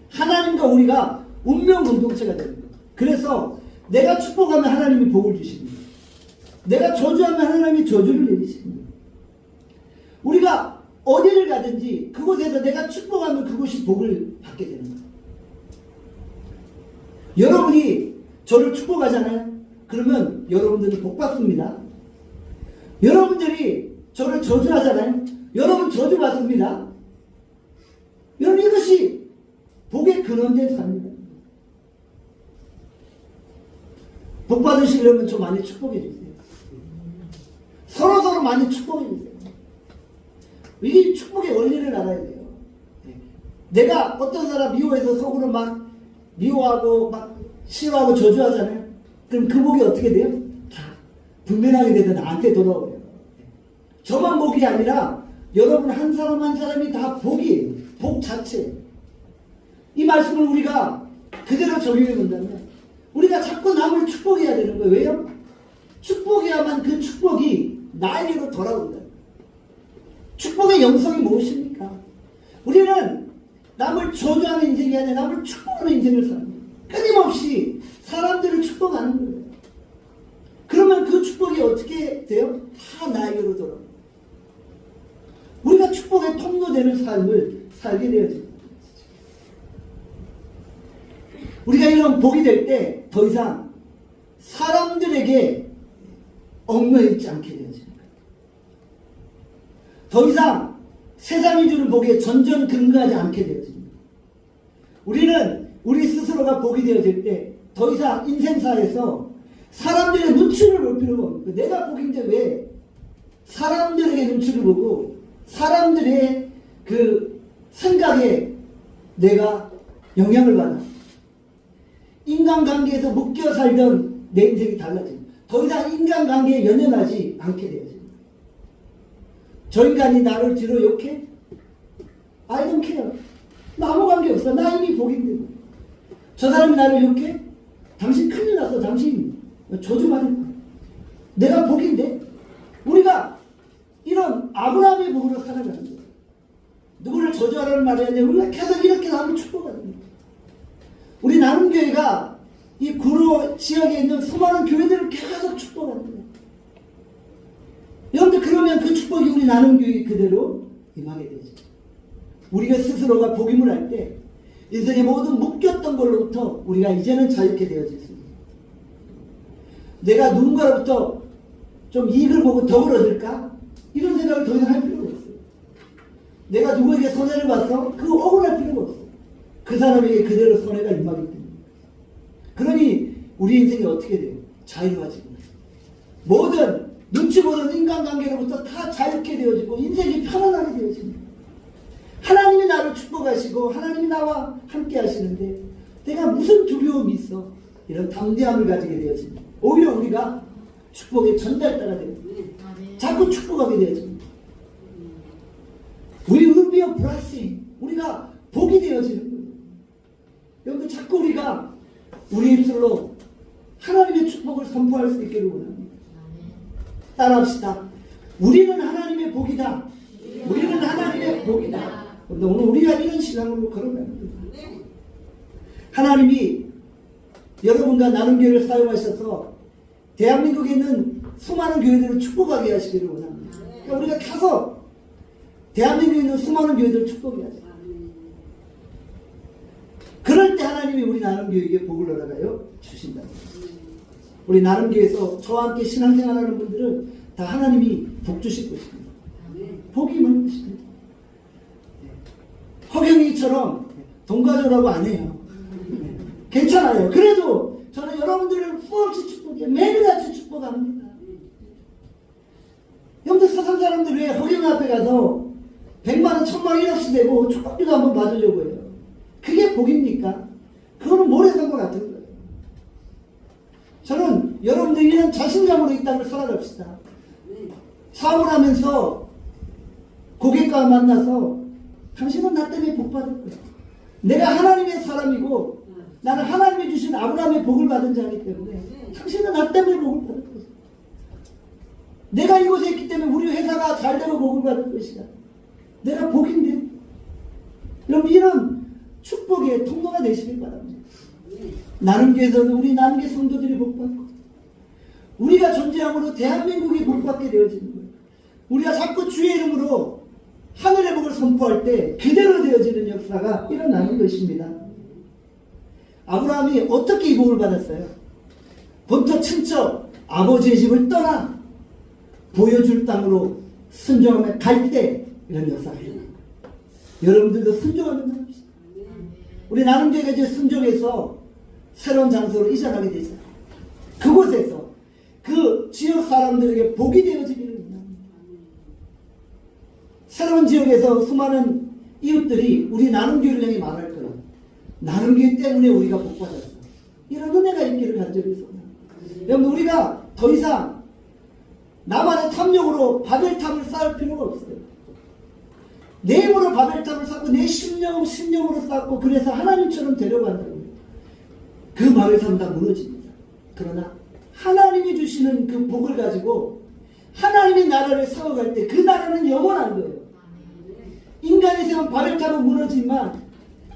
Speaker 1: 하나님과 우리가 운명 공동체가 됩니다. 그래서 내가 축복하면 하나님이 복을 주십니다. 내가 저주하면 하나님이 저주를 내리십니다. 우리가 어디를 가든지 그곳에서 내가 축복하면 그곳이 복을 받게 되는 거예요. 여러분이 저를 축복하잖아요. 그러면 여러분들은 복 받습니다. 여러분들이 저를 저주하잖아요. 여러분 저주 받습니다. 여러분, 이것이 복의 근원된 삶입니다. 복 받으시려면 좀 많이 축복해 주세요. 서로 많이 축복해 주세요. 이게 축복의 원리를 알아야 돼요. 내가 어떤 사람 미워해서 속으로 막 미워하고 막 싫어하고 저주하잖아요. 그럼 그 복이 어떻게 돼요? 다 분명하게 돼서 나한테 돌아오래요. 저만 복이 아니라 여러분 한 사람 한 사람이 다 복이에요. 복 자체. 이 말씀을 우리가 그대로 적용해 본다면 우리가 자꾸 남을 축복해야 되는 거예요. 왜요? 축복해야만 그 축복이 나에게로 돌아온다. 축복의 영성이 무엇입니까? 우리는 남을 저주하는 인생이 아니라 남을 축복하는 인생을 삽니다. 끊임없이 사람들을 축복하는 거예요. 그러면 그 축복이 어떻게 돼요? 다 나에게로 돌아옵니다. 우리가 축복의 통로되는 삶을 살게 되어집니다. 우리가 이런 복이 될 때 더 이상 사람들에게 얽매여 있지 않게 되어집니다. 더 이상 세상이 주는 복에 전전긍긍하지 않게 되어집니다. 우리는 우리 스스로가 복이 되어질 때 더 이상 인생사에서 사람들의 눈치를 볼 필요가 없고, 내가 복인데 왜 사람들에게 눈치를 보고 사람들의 그 생각에 내가 영향을 받아. 인간관계에서 묶여 살던 내 인생이 달라집니다. 더 이상 인간관계에 연연하지 않게 되어집니다. 저 인간이 나를 뒤로 욕해? I don't care. 나 아무 관계 없어. 나 이미 복인데. 저 사람이 나를 욕해? 당신 큰일 났어. 당신 저주받을 거야. 내가 복인데? 우리가 이런 아브라함의 복으로 살아가는 거예요. 누구를 저주하라는 말이 아니라 우리가 계속 이렇게 남을 축복하는 거예요. 우리 나눔교회가 이 구로 지역에 있는 수많은 교회들을 계속 축복하는 거예요. 여러분들, 그러면 그 축복이 우리 나눔교회 그대로 임하게 되죠. 우리가 스스로가 복임을 할 때 인생의 모든 묶였던 걸로부터 우리가 이제는 자유케 되어졌습니다. 내가 누군가로부터 좀 이익을 보고 덕을 얻을까? 이런 생각을 더 이상 할 필요가 없어요. 내가 누구에게 손해를 봐서 그 억울할 필요가 없어요. 그 사람에게 그대로 손해가 임하기 때문에. 그러니 우리 인생이 어떻게 돼요? 자유화지고 모든 눈치 보는 인간관계로부터 다 자유케 되어지고 인생이 편안하게 되어집니다. 하나님이 나를 축복하시고 하나님이 나와 함께 하시는데 내가 무슨 두려움이 있어? 이런 담대함을 가지게 되어집니다. 오히려 우리가 축복의 전달자가 됩니다. 자꾸 축복하게 되어집니다. We will be a blessing. 우리가 복이 되어지는 거예요. 여러분들, 자꾸 우리가 우리 입술로 하나님의 축복을 선포할 수 있기를 원합니다. 따라합시다. 우리는 하나님의 복이다. 우리는 하나님의 복이다. 오늘 우리가 이런 신앙으로 걸어가는 거예요. 하나님이 여러분과 나눔교회를 사용하셔서 대한민국에 있는 수많은 교회들을 축복하게 하시기를 원합니다. 그러니까 우리가 가서 대한민국에 있는 수많은 교회들을 축복해야 돼요. 그럴 때 하나님이 우리 나눔교회에게 복을 허락하여 주신다. 우리 나눔교회에서 저와 함께 신앙생활하는 분들은 다 하나님이 복 주실 것입니다. 복이 많은 것입니다. 허경이처럼 돈 가져오라고 안 해요. 괜찮아요. 그래도 저는 여러분들을 수없이 축복해요. 매일같이 축복합니다. 여러분들, 세상 사람들 왜 허경이 앞에 가서 100만원, 1000만원 1억씩 내고 축복기도 한번 받으려고 해요. 그게 복입니까? 그거는 모래성과 같은 거예요. 저는 여러분들이 이런 자신감으로 이 땅을 살아갑시다. 사업을 하면서 고객과 만나서 당신은 나 때문에 복 받을 거야. 내가 하나님의 사람이고 나는 하나님이 주신 아브라함의 복을 받은 자이기 때문에 당신은 나 때문에 복을 받을 거야. 내가 이곳에 있기 때문에 우리 회사가 잘 되고 복을 받을 것이다. 내가 복인데. 여러분 이런 축복의 통로가 되시길 바랍니다. 나눔교에서는 우리 나눔교 성도들이 복받고 우리가 존재함으로 대한민국이 복받게 되어지는 거예요. 우리가 자꾸 주의 이름으로 하늘의 복을 선포할 때 그대로 되어지는 역사가 일어나는 것입니다. 아브라함이 어떻게 이 복을 받았어요? 본토 친척 아버지의 집을 떠나 보여줄 땅으로 순종하며 갈 때 이런 역사가 일어납니다. 여러분들도 순종하면 합시다. 우리 나눔교회가 이제 순종해서 새로운 장소로 이전하게 되잖아요. 그곳에서 그 지역 사람들에게 복이 되어지기를 원합니다. 새로운 지역에서 수많은 이웃들이 우리 나눔교회를 향해 말할 거예요. 나눔교회 때문에 우리가 복받았어. 이런 은혜가 있기를 간절히 소원합니다. 여러분 우리가 더 이상 나만의 탐욕으로 바벨탑을 쌓을 필요가 없어요. 내 힘으로 바벨탑을 쌓고 내 신념으로 쌓고 그래서 하나님처럼 데려간다고요. 그 바벨탑은 다 무너집니다. 그러나 하나님이 주시는 그 복을 가지고 하나님의 나라를 세워갈 때 그 나라는 영원한 거예요. 인간이 세운 바벨탑은 무너지만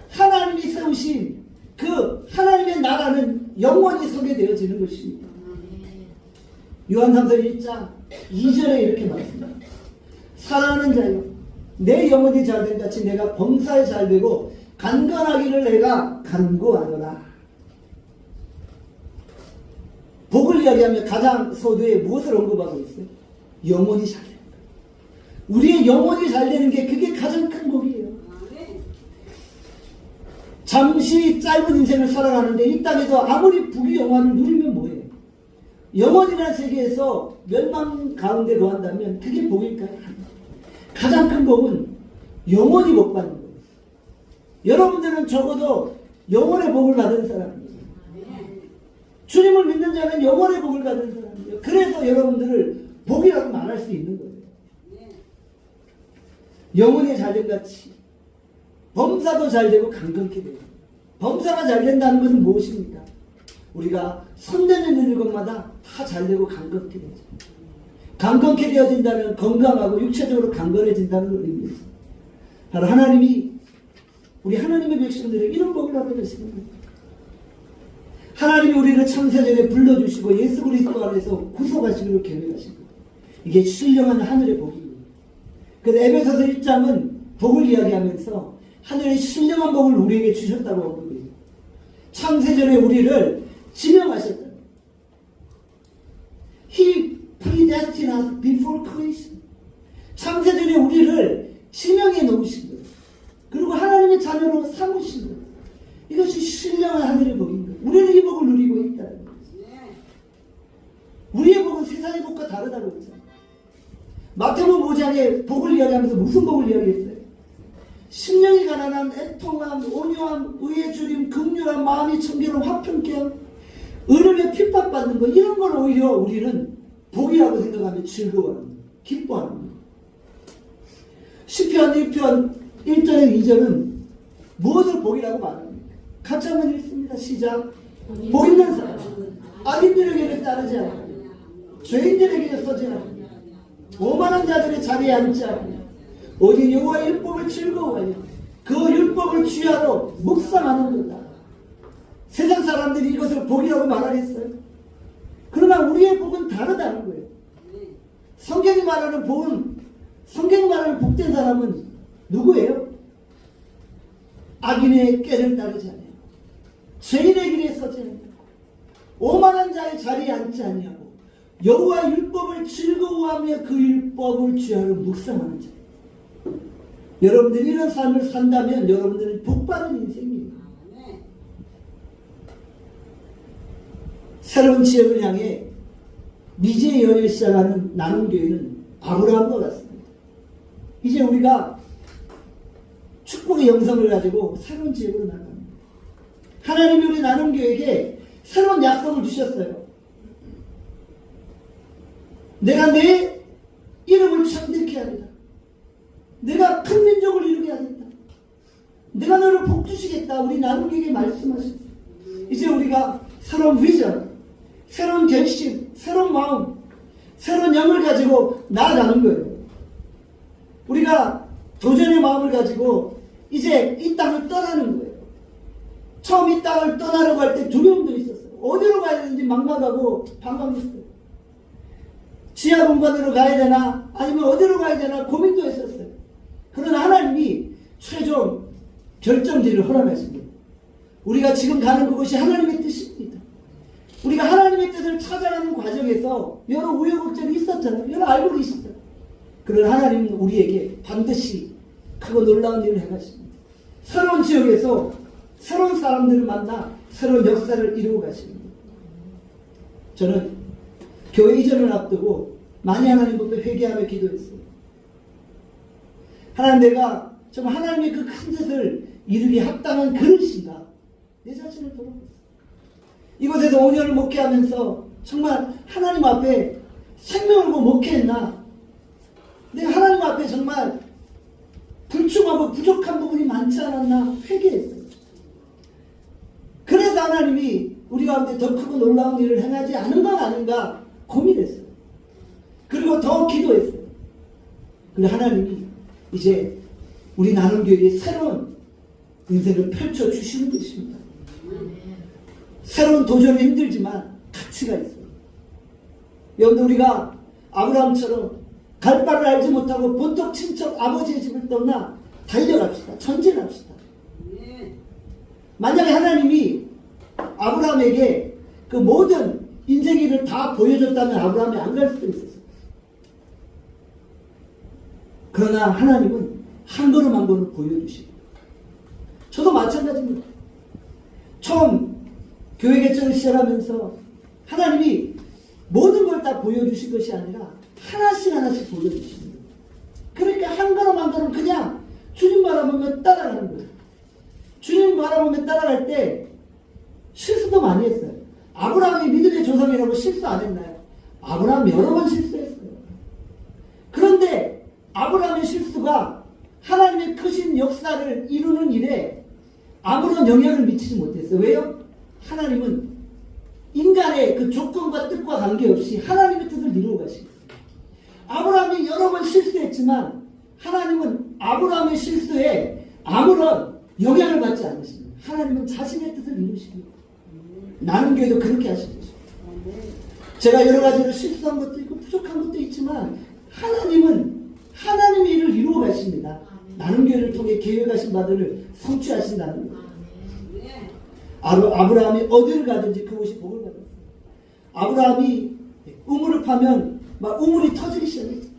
Speaker 1: 하나님이 세우신 그 하나님의 나라는 영원히 서게 되어지는 것입니다. 요한삼서 1장 2절에 이렇게 말씀합니다. 사랑하는 자여 내 영혼이 잘된 같이 내가 범사에 잘되고 간건하기를 내가 간구하노라. 복을 이야기하면 가장 서두에 무엇을 언급하고 있어요? 영혼이 잘되는 거예요. 우리의 영혼이 잘되는 게 그게 가장 큰 복이에요. 잠시 짧은 인생을 살아가는데 이 땅에서 아무리 부귀 영화를 누리면 뭐예요? 영혼이라는 세계에서 멸망 가운데 거한다면 그게 복일까요? 가장 큰 복은 영원히 복 받는 거예요. 여러분들은 적어도 영원의 복을 받은 사람이에요. 주님을 믿는 자는 영원의 복을 받은 사람이에요. 그래서 여러분들을 복이라고 말할 수 있는 거예요. 영혼이 잘된 같이 범사도 잘되고 강건케 돼요. 범사가 잘된다는 것은 무엇입니까? 우리가 손대는 것마다 다 잘되고 강건케 되죠. 강건케 되어진다는 건강하고 육체적으로 강건해진다는 의미죠. 바로 하나님이 우리 하나님의 백성들에게 이런 복을 받으시는 거예요. 하나님이 우리를 창세전에 불러주시고 예수 그리스도 안에서 구속하시기로 계획하신 거예요. 이게 신령한 하늘의 복이에요. 그래서 에베소서 1장은 복을 이야기하면서 하늘의 신령한 복을 우리에게 주셨다고 언급해요. 창세전에 우리를 지명하셨다. He predestined us before creation. 창세전에 우리를 지명해 놓으신 거예요. 그리고 하나님의 자녀로 삼으신 거예요. 이것이 신령한 하늘의 복인 거예요. 우리는 이 복을 누리고 있다는 거예요. 우리의 복은 세상의 복과 다르다고 했잖아요. 마태복음 5장에 복을 이야기하면서 무슨 복을 이야기했어요? 심령이 가난한 애통함, 온유함, 의의 주림, 긍휼함, 마음이 청결함, 화평케 함, 의를 핍박받는 것, 이런 걸 오히려 우리는 복이라고 생각하며 즐거워하는 거예요. 기뻐하는 거예요. 시편 1편 1절에 2절은 무엇을 복이라고 말합니까? 같이 한번 읽습니다. 시작. 복 있는 사람, 악인들에게는 따르지 않고 죄인들에게 서지 않고 오만한 자들의 자리에 앉지 않고 오직 여호와의 율법을 즐거워하여 그 율법을 취하러 묵상하는 거다. 세상 사람들이 이것을 복이라고 말하겠어요? 그러나 우리의 복은 다르다는 거예요. 성경이 말하는 복은, 성경이 말하는 복된 사람은 누구예요? 악인의 꾀를 따르지 않아요. 죄인의 길에 서지 않아요. 오만한 자의 자리에 앉지 아니하고 여호와의 율법을 즐거워하며 그 율법을 취하러 묵상하는 자. 여러분들이 이런 삶을 산다면 여러분들은 복받은 인생입니다. 새로운 지역을 향해 미지의 여행을 시작하는 나눔교회는 아브라함과 같습니다. 이제 우리가 축복의 영성을 가지고 새로운 지역으로 나갑니다. 하나님이 우리 나눔교회에게 새로운 약속을 주셨어요. 내가 내 이름을 창대케 하리라. 내가 큰 민족을 이루게 하겠다. 내가 너를 복주시겠다. 우리 나누기에게 말씀하셨어요. 이제 우리가 새로운 비전, 새로운 결심, 새로운 마음, 새로운 영을 가지고 나아가는 거예요. 우리가 도전의 마음을 가지고 이제 이 땅을 떠나는 거예요. 처음 이 땅을 떠나려고 할 때 두려움도 있었어요. 어디로 가야 되는지 막막하고 방황했어요. 지하 공간으로 가야 되나 아니면 어디로 가야 되나 고민도 했었어요. 그러나 하나님이 최종 결정지를 허락하십니다. 우리가 지금 가는 그곳이 하나님의 뜻입니다. 우리가 하나님의 뜻을 찾아가는 과정에서 여러 우여곡절이 있었잖아요. 여러 알고 계시잖아요. 그러나 하나님은 우리에게 반드시 크고 놀라운 일을 행하십니다. 새로운 지역에서 새로운 사람들을 만나 새로운 역사를 이루고 가십니다. 저는 교회 이전을 앞두고 많이 하나님부터 회개하며 기도했어요. 하나님, 내가 정말 하나님의 그 큰 뜻을 이루기 합당한 그릇인가? 내 자신을 돌아봤어요. 이곳에서 5년을 목회하면서 정말 하나님 앞에 생명을 걸고 목회했나? 내가 하나님 앞에 정말 불충하고 부족한 부분이 많지 않았나? 회개했어요. 그래서 하나님이 우리 가운데 더 크고 놀라운 일을 행하지 않은 건 아닌가 고민했어요. 그리고 더 기도했어요. 그리고 하나님이 이제 우리 나눔교회에 새로운 인생을 펼쳐주시는 것입니다. 새로운 도전은 힘들지만 가치가 있어요. 여러분들, 우리가 아브라함처럼 갈 바를 알지 못하고 본토 친척 아버지의 집을 떠나 달려갑시다. 전진합시다. 만약에 하나님이 아브라함에게 그 모든 인생의 일을 다 보여줬다면 아브라함이 안 갈 수도 있었어요. 그러나 하나님은 한 걸음 한 걸음 보여주시고, 저도 마찬가지입니다. 처음 교회 개척을 시작하면서 하나님이 모든 걸 다 보여주신 것이 아니라 하나씩 하나씩 보여주십니다. 그러니까 한 걸음 한 걸음 그냥 주님 바라보며 따라가는 거예요. 주님 바라보며 따라갈 때 실수도 많이 했어요. 아브라함이 믿음의 조상이라고 실수 안 했나요? 아브라함 여러 번 실수했어요. 그런데 아브라함의 실수가 하나님의 크신 역사를 이루는 일에 아무런 영향을 미치지 못했어요. 왜요? 하나님은 인간의 그 조건과 뜻과 관계없이 하나님의 뜻을 이루어 가십니다. 아브라함이 여러 번 실수했지만 하나님은 아브라함의 실수에 아무런 영향을 받지 않으십니다. 하나님은 자신의 뜻을 이루십니다. 나눔교회도 그렇게 하시는 것입니다. 제가 여러 가지로 실수한 것도 있고 부족한 것도 있지만 하나님은 하나님의 일을 이루어 가십니다. 나눔교회를 통해 계획하신 바들을 성취하신다는 거예요. 아브라함이 어디를 가든지 그곳이 복을 받았어요. 아브라함이 우물을 파면 막 우물이 터지기 시작했어요.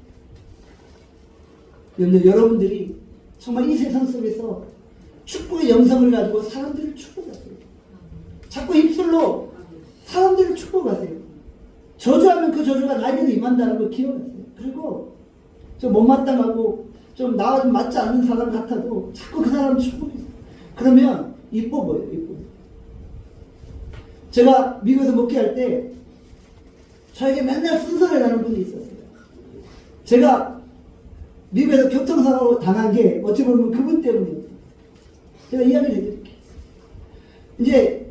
Speaker 1: 여러분들이 정말 이 세상 속에서 축복의 영성을 가지고 사람들을 축복하세요. 자꾸 입술로 사람들을 축복하세요. 저주하면 그 저주가 나에게도 임한다는 걸 기억하세요. 그리고 좀 못마땅하고 좀 나와 좀 맞지 않는 사람 같아도 자꾸 그 사람을 축복해요. 그러면 이뻐 보여요. 이뻐. 제가 미국에서 목회할 때 저에게 맨날 순서를 분이 있었어요. 제가 미국에서 교통사고 당한 게 어찌 보면 그분 때문이에요. 제가 이야기를 해드릴게요. 이제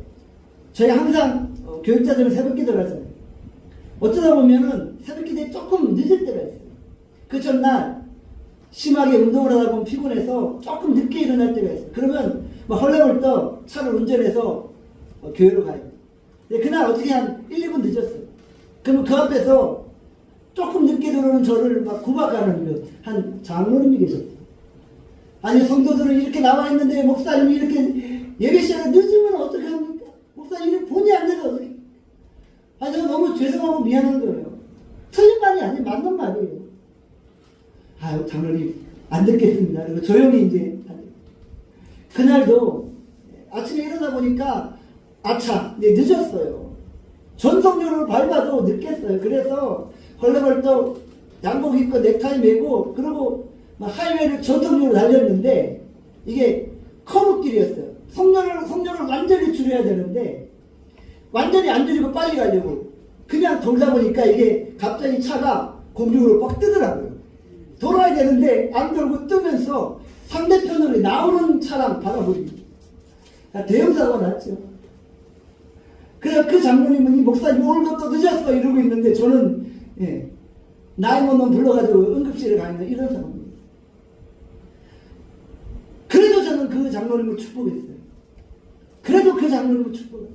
Speaker 1: 저희 항상 교육자들은 새벽 기도를 하잖아요. 어쩌다 보면은 새벽 기도에 조금 늦을 때가 있어요. 그 전날 심하게 운동을 하다 보면 피곤해서 조금 늦게 일어날 때가 있어요. 그러면 막 헐레벌떡 차를 운전해서 교회로 가요. 근데 그날 어떻게 한 1, 2분 늦었어요. 그러면 그 앞에서 조금 늦게 들어오는 저를 막 구박하는 한 장로님이 계셨어요. 아니, 성도들은 이렇게 나와 있는데 목사님이 이렇게 예배 시간에 늦으면 어떻게 합니까? 목사님이 본의 안 돼서 어떻게? 아니, 제가 너무 죄송하고 미안한 거예요. 틀린 말이 아니에요. 맞는 말이에요. 아유, 장로님 안 듣겠습니다. 그리고 조용히 이제 그날도 아침에 일어나 보니까 아차, 네, 늦었어요. 전속력을 밟아도 늦겠어요. 그래서 헐레벌떡 양복 입고 넥타이 메고 그러고 막 하이웨이를 전속력으로 달렸는데 이게 커브길이었어요. 속력을 완전히 줄여야 되는데 완전히 안 줄이고 빨리 가려고 그냥 돌다 보니까 이게 갑자기 차가 공중으로 빡 뜨더라고요. 돌아야 되는데 안 돌고 뜨면서 상대편으로 나오는 차랑 받아버립니다. 대형사고가 났죠. 그래서 그 장로님은 이 목사님 오늘 것도 늦었어 이러고 있는데 저는 나이 먹는 불러가지고 응급실에 가 있는 이런 상황입니다. 그래도 저는 그 장로님을 축복했어요. 그래도 그 장로님을 축복했어요.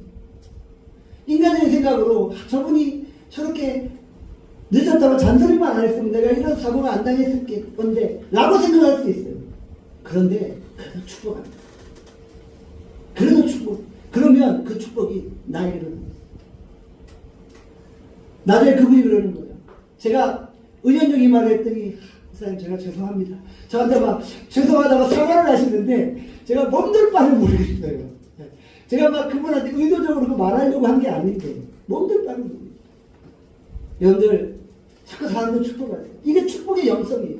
Speaker 1: 인간의 생각으로 저분이 저렇게 늦었다고 잔소리만 안 했으면 내가 이런 사고가 안 당했을 건데 라고 생각할 수 있어요. 그런데 그래도 축복합니다. 그래도 축복. 그러면 그 축복이 나에게 일어납니다. 나중에 그분이 그러는 거예요. 제가 의연적인 말을 했더니 목사님 제가 죄송합니다. 저한테 막 죄송하다고 사과를 하시는데 제가 몸둘 바를 모르겠어요. 제가 막 그분한테 의도적으로 말하려고 한 게 아닌데 몸둘 바를 모르겠어요. 여러분들 자꾸 사람들 축복을 해요. 이게 축복의 영성이에요.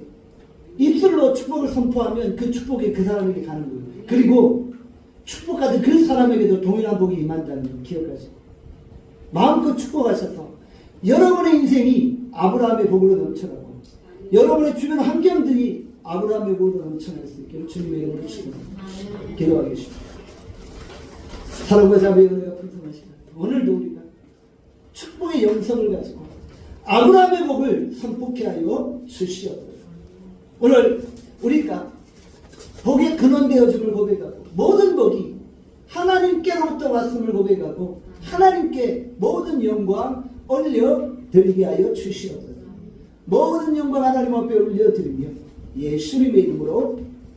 Speaker 1: 입술로 축복을 선포하면 그 축복이 그 사람에게 가는 거예요. 그리고 축복받은 그 사람에게도 동일한 복이 임한다는 걸 기억하시고 마음껏 축복하셔서 여러분의 인생이 아브라함의 복으로 넘쳐나고 여러분의 주변 환경들이 아브라함의 복으로 넘쳐날 수 있기를 주님의 이름으로 축복합니다. 기도하겠습니다. 사랑과 자비의 은혜가 풍성하시다. 오늘도 우리가 축복의 영성을 가지고 아브라함의 복을 선포케 하여 주시옵소서. 오늘 우리가 복의 근원되어짐을 고백하고 모든 복이 하나님께로부터 왔음을 고백하고 하나님께 모든 영광 올려드리게 하여 주시옵소서. 모든 영광 하나님 앞에 올려드리며 예수님의 이름으로